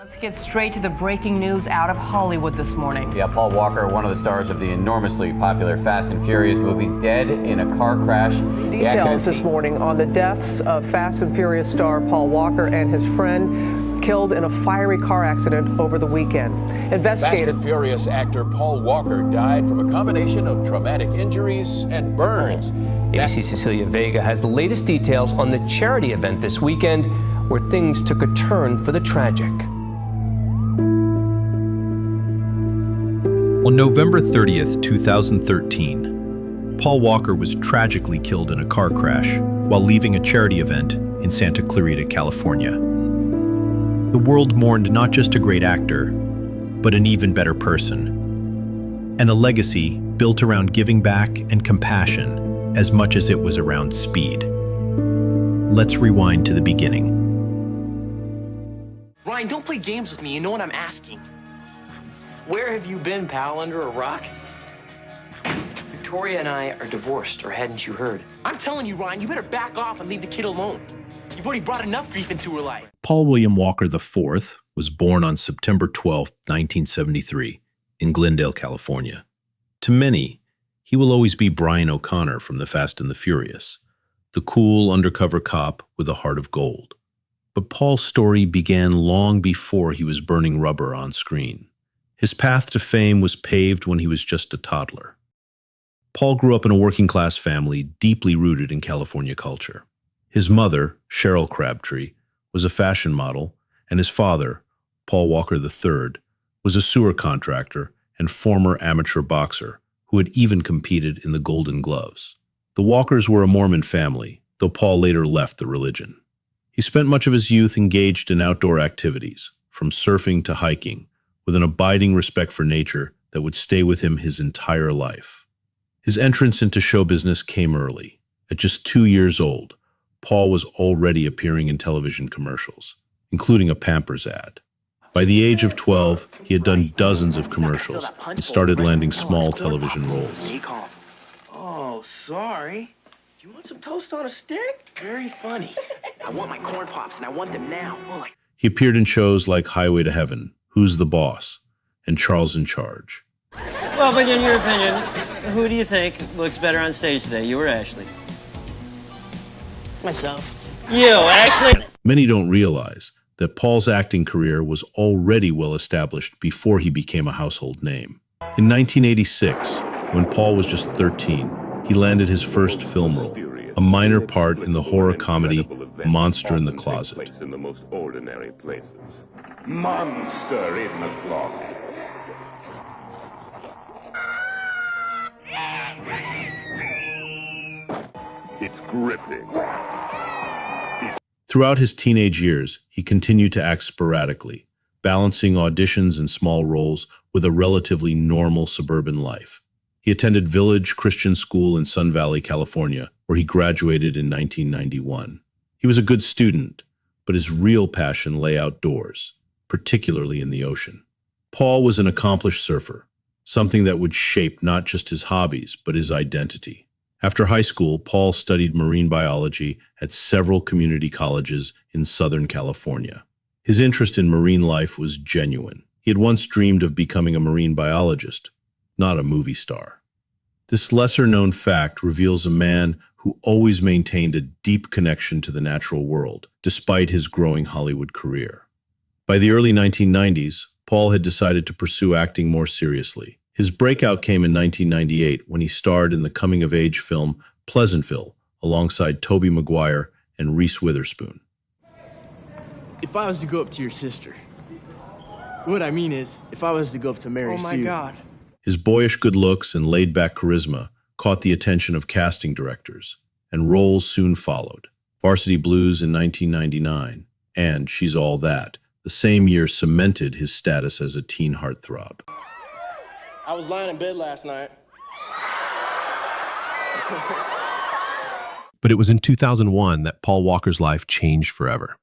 Let's get straight to the breaking news out of Hollywood this morning. Yeah, Paul Walker, one of the stars of the enormously popular Fast and Furious movies, dead in a car crash. Details this morning on the deaths of Fast and Furious star Paul Walker and his friend, killed in a fiery car accident over the weekend. Fast and Furious actor Paul Walker died from a combination of traumatic injuries and burns. ABC's Cecilia Vega has the latest details on the charity event this weekend where things took a turn for the tragic. On November 30th, 2013, Paul Walker was tragically killed in a car crash while leaving a charity event in Santa Clarita, California. The world mourned not just a great actor, but an even better person, and a legacy built around giving back and compassion as much as it was around speed. Let's rewind to the beginning. Ryan, don't play games with me. You know what I'm asking. Where have you been, pal? Under a rock? Victoria and I are divorced, or hadn't you heard? I'm telling you, Ryan, you better back off and leave the kid alone. You've already brought enough grief into her life. Paul William Walker IV was born on September 12, 1973, in Glendale, California. To many, he will always be Brian O'Connor from The Fast and the Furious, the cool undercover cop with a heart of gold. But Paul's story began long before he was burning rubber on screen. His path to fame was paved when he was just a toddler. Paul grew up in a working-class family deeply rooted in California culture. His mother, Cheryl Crabtree, was a fashion model, and his father, Paul Walker III, was a sewer contractor and former amateur boxer who had even competed in the Golden Gloves. The Walkers were a Mormon family, though Paul later left the religion. He spent much of his youth engaged in outdoor activities, from surfing to hiking, with an abiding respect for nature that would stay with him his entire life. His entrance into show business came early. At just 2 years old, Paul was already appearing in television commercials, including a Pampers ad. By the age of 12, he had done dozens of commercials and started landing small television roles. Oh, sorry. Do you want some toast on a stick? Very funny. I want my corn pops, and I want them now. He appeared in shows like Highway to Heaven, Who's the Boss, and Charles in Charge. Well, but in your opinion, who do you think looks better on stage today, you or Ashley? Myself. You, Ashley! Many don't realize that Paul's acting career was already well established before he became a household name. In 1986, when Paul was just 13, he landed his first film role, a minor part in the horror comedy Monster in the Closet. In the most ordinary places. Monster in the Closet. It's gripping. Throughout his teenage years, he continued to act sporadically, balancing auditions and small roles with a relatively normal suburban life. He attended Village Christian School in Sun Valley, California, where he graduated in 1991. He was a good student, but his real passion lay outdoors, particularly in the ocean. Paul was an accomplished surfer, something that would shape not just his hobbies, but his identity. After high school, Paul studied marine biology at several community colleges in Southern California. His interest in marine life was genuine. He had once dreamed of becoming a marine biologist, not a movie star. This lesser-known fact reveals a man who always maintained a deep connection to the natural world, despite his growing Hollywood career. By the early 1990s, Paul had decided to pursue acting more seriously. His breakout came in 1998 when he starred in the coming-of-age film Pleasantville alongside Tobey Maguire and Reese Witherspoon. If I was to go up to your sister, what I mean is, if I was to go up to Mary Sue... Oh my God. His boyish good looks and laid-back charisma caught the attention of casting directors, and roles soon followed. Varsity Blues in 1999 and She's All That, the same year, cemented his status as a teen heartthrob. I was lying in bed last night. But it was in 2001 that Paul Walker's life changed forever.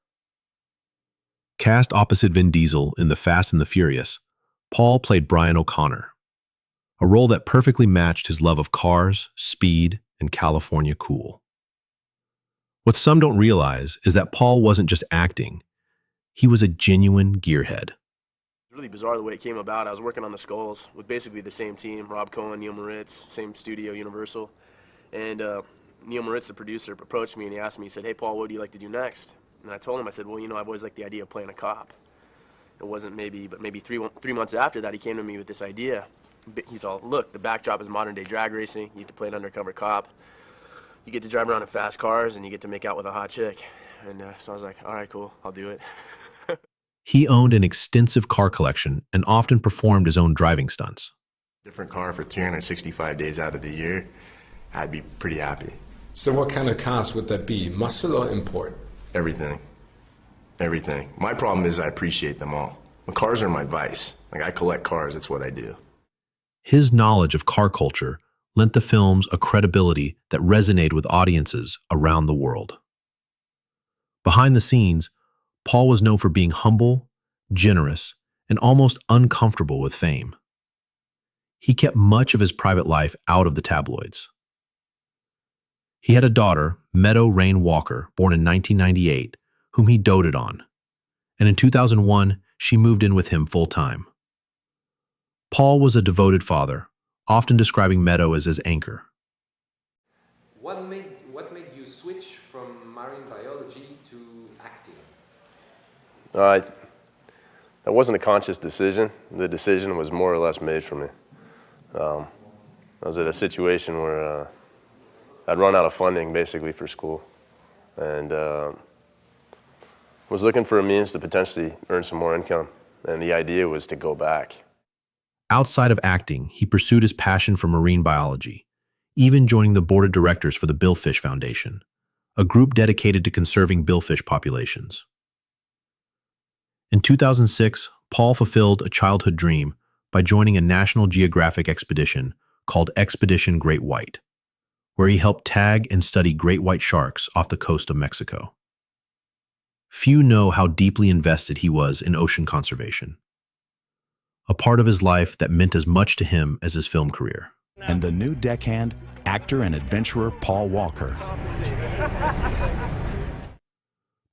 Cast opposite Vin Diesel in The Fast and the Furious, Paul played Brian O'Connor, a role that perfectly matched his love of cars, speed, and California cool. What some don't realize is that Paul wasn't just acting. He was a genuine gearhead. It's really bizarre the way it came about. I was working on the skulls with basically the same team, Rob Cohen, Neil Moritz, same studio, Universal. And Neil Moritz, the producer, approached me and he asked me, he said, "Hey Paul, what would you like to do next?" And I told him, I said, "Well, I've always liked the idea of playing a cop." It wasn't maybe 3 months after that, he came to me with this idea. He's all, "Look, the backdrop is modern day drag racing. You get to play an undercover cop. You get to drive around in fast cars and you get to make out with a hot chick." And so I was like, all right, cool, I'll do it. He owned an extensive car collection and often performed his own driving stunts. Different car for 365 days out of the year, I'd be pretty happy. So what kind of cars would that be, muscle or import? Everything. Everything. My problem is I appreciate them all. The cars are my vice. Like, I collect cars, that's what I do. His knowledge of car culture lent the films a credibility that resonated with audiences around the world. Behind the scenes, Paul was known for being humble, generous, and almost uncomfortable with fame. He kept much of his private life out of the tabloids. He had a daughter, Meadow Rain Walker, born in 1998, whom he doted on, and in 2001, she moved in with him full-time. Paul was a devoted father, often describing Meadow as his anchor. What made you switch from marine biology to acting? That wasn't a conscious decision. The decision was more or less made for me. I was at a situation where I'd run out of funding basically for school, and was looking for a means to potentially earn some more income, and the idea was to go back. Outside of acting, he pursued his passion for marine biology, even joining the board of directors for the Billfish Foundation, a group dedicated to conserving billfish populations. In 2006, Paul fulfilled a childhood dream by joining a National Geographic expedition called Expedition Great White, where he helped tag and study great white sharks off the coast of Mexico. Few know how deeply invested he was in ocean conservation, a part of his life that meant as much to him as his film career. And the new deckhand, actor and adventurer Paul Walker.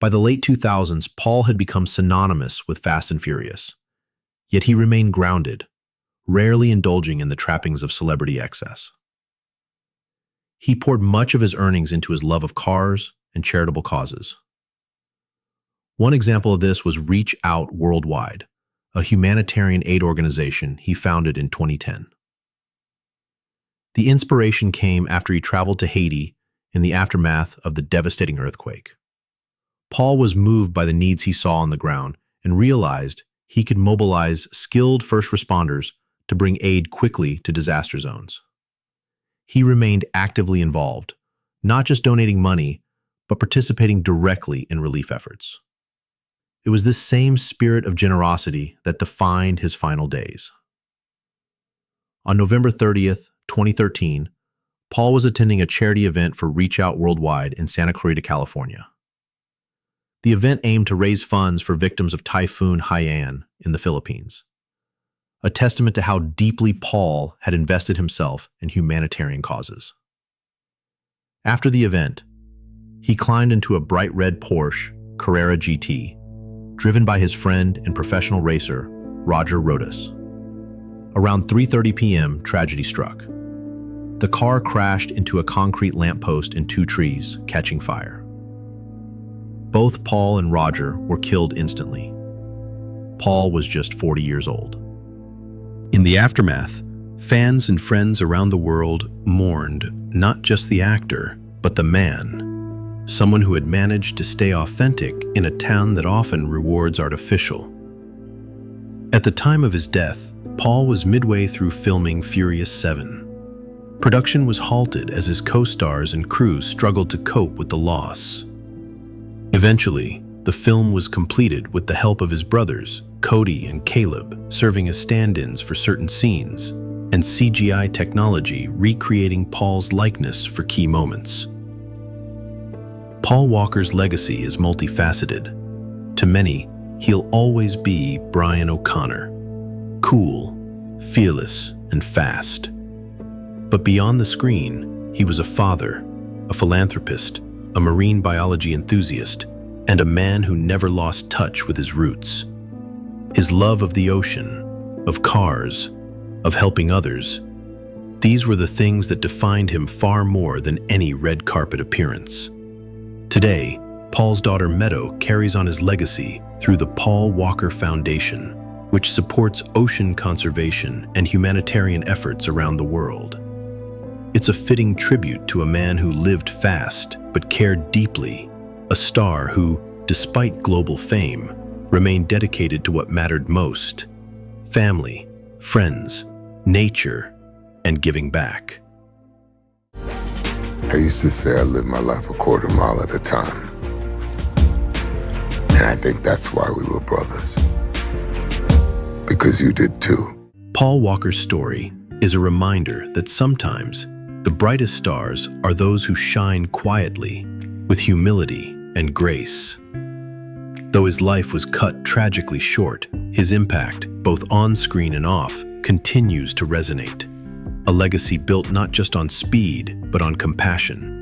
By the late 2000s, Paul had become synonymous with Fast and Furious, yet he remained grounded, rarely indulging in the trappings of celebrity excess. He poured much of his earnings into his love of cars and charitable causes. One example of this was Reach Out Worldwide, a humanitarian aid organization he founded in 2010. The inspiration came after he traveled to Haiti in the aftermath of the devastating earthquake. Paul was moved by the needs he saw on the ground and realized he could mobilize skilled first responders to bring aid quickly to disaster zones. He remained actively involved, not just donating money, but participating directly in relief efforts. It was this same spirit of generosity that defined his final days. On November 30th, 2013, Paul was attending a charity event for Reach Out Worldwide in Santa Clarita, California. The event aimed to raise funds for victims of Typhoon Haiyan in the Philippines, a testament to how deeply Paul had invested himself in humanitarian causes. After the event, he climbed into a bright red Porsche Carrera GT, driven by his friend and professional racer, Roger Rodas. Around 3:30 p.m., tragedy struck. The car crashed into a concrete lamppost and 2 trees, catching fire. Both Paul and Roger were killed instantly. Paul was just 40 years old. In the aftermath, fans and friends around the world mourned not just the actor, but the man, someone who had managed to stay authentic in a town that often rewards artificial. At the time of his death, Paul was midway through filming Furious 7. Production was halted as his co-stars and crew struggled to cope with the loss. Eventually, the film was completed with the help of his brothers, Cody and Caleb, serving as stand-ins for certain scenes, and CGI technology recreating Paul's likeness for key moments. Paul Walker's legacy is multifaceted. To many, he'll always be Brian O'Connor, cool, fearless, and fast. But beyond the screen, he was a father, a philanthropist, a marine biology enthusiast, and a man who never lost touch with his roots. His love of the ocean, of cars, of helping others, these were the things that defined him far more than any red carpet appearance. Today, Paul's daughter Meadow carries on his legacy through the Paul Walker Foundation, which supports ocean conservation and humanitarian efforts around the world. It's a fitting tribute to a man who lived fast but cared deeply, a star who, despite global fame, remained dedicated to what mattered most: family, friends, nature, and giving back. I used to say I lived my life a quarter mile at a time. And I think that's why we were brothers. Because you did too. Paul Walker's story is a reminder that sometimes the brightest stars are those who shine quietly, with humility and grace. Though his life was cut tragically short, his impact, both on screen and off, continues to resonate. A legacy built not just on speed, but on compassion.